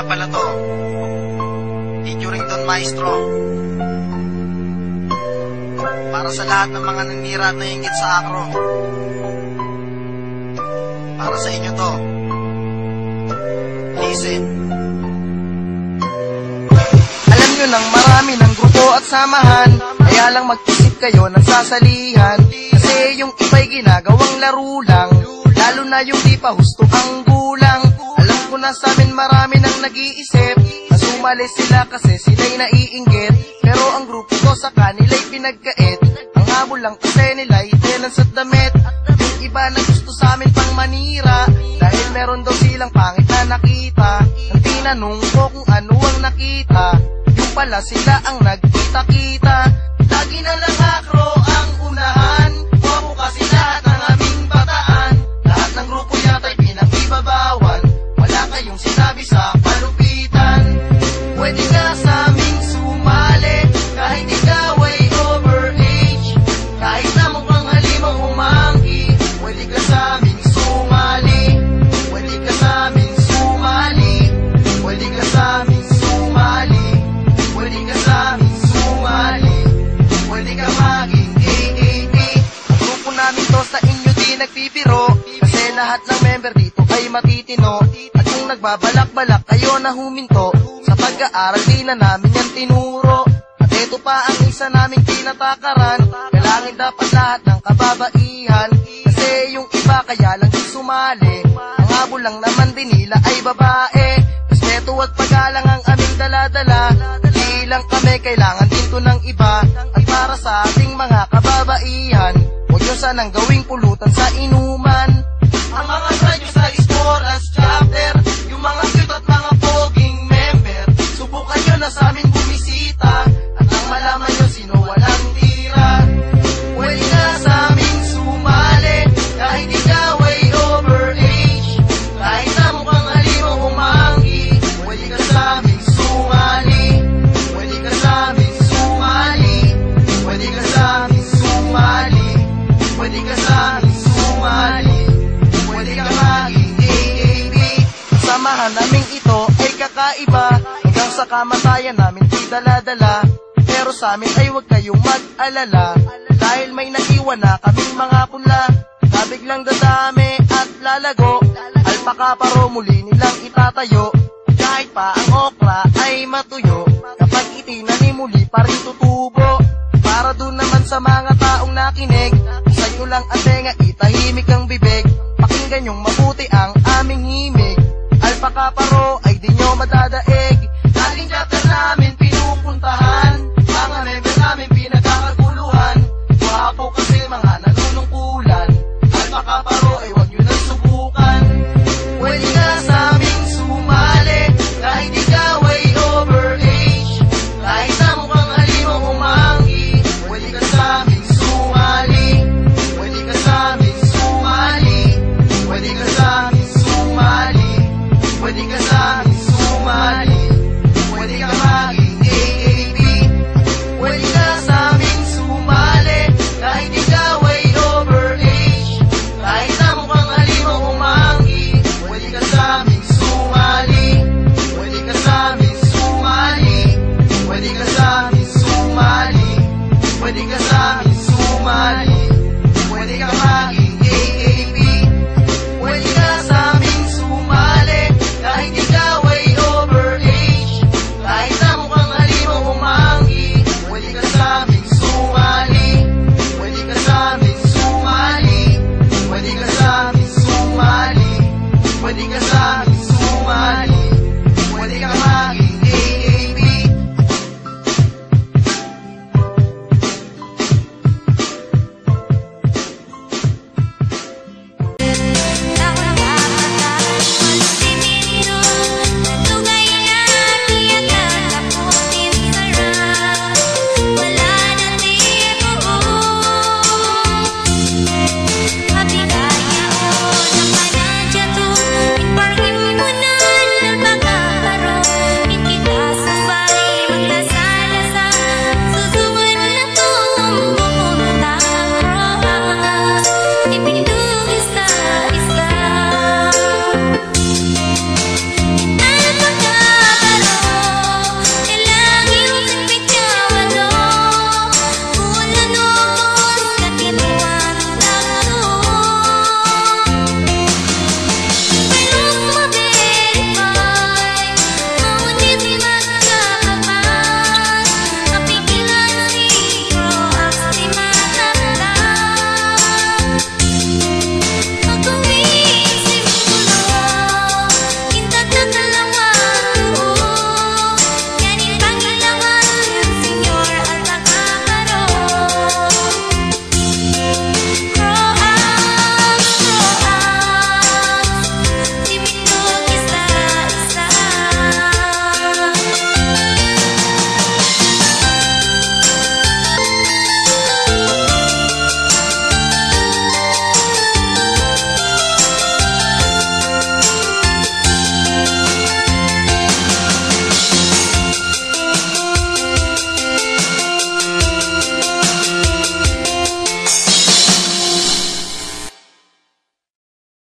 pala to. Featuring Don Maestro. Para sa lahat ng mga nanira at nainggit sa akro. Para sa inyo to. Listen. Alam nyo nang marami ng grupo at samahan, kaya lang mag-isip kayo ng sasalihan. Kasi yung iba'y ginagawang laro lang, lalo na yung di pa husto ang gulang. Alam ko na sa amin marami nang nag-iisip na sumali sila kasi sila'y naiinggit. Pero ang grupo ko sa kanila'y pinagkait. Ang habol lang kasi nila'y tenants at damit. Yung iba na gusto sa amin pang manira, dahil meron daw silang pangit na nakita. Ang tinanong ko kung ano ang nakita, yung pala sila ang nagkita-kita. Lagi na lang akro ang unahan, wapo kasi lahat ng aming bataan. Lahat ng grupo yata'y pinag-ibabawan, wala kayong sinabi sa palupitan. Pwede ka sa aming sumali, kahit ikaw ay overage. Kahit na mukhang halimang umangki, pwede ka sa aming sumali. Pwede ka sa aming sumali. Pwede ka sa aming sumali. Pwede ka sa aming sumali. Pwede ka maging AAP. Ang grupo namin to sa inyo di nagpipiro, kasi lahat ng member dito ay matitino. At kung nagbabalak-balak kayo na huminto, sa pag-aaral di na namin yan tinuro. At ito pa ang isa naming tinatakaran, kailangan dapat lahat ng kababaihan. Kasi yung iba kaya lang di sumali, ang habol lang naman din nila ay babae. Respeto at paggalang ang aming daladala, di lang kami kailangan din to ng iba. At para sa ating mga kababaihan, huwag nyo sanang gawing pulutan sa inuman. Ang mga try nyo sa Esporas chapter, yung mga cute at mga poging member, subukan nyo na sa amin bumisita, at ang malaman nyo sino walang tira. Pwede na sa amin sumali, kahit ikaw ay overage. Kahit na mukhang halimang umangki, pwede ka sa amin sumali. Pwede ka sa amin sumali. Pwede ka sa amin sumali. Pwede ka sa amin sumali. Pwede ka maging AAP. Samahan naming ito ay kakaiba, hanggang sa kamatayan namin di dala-dala. Pero sa amin ay huwag kayong mag-alala, dahil may naiwan na kaming mga punla na biglang dadami at lalago. Alpaka paro muli nilang itatayo, kahit pa ang okra ay matuyo. Kapag itinanim muli pa rin tutubo. Para dun naman sa mga taong nakinig, sa'yo lang ang tenga, itahimik ang bibig. Pakinggan yung mabuti ang aming himig. Alpaka paro ay di nyo madali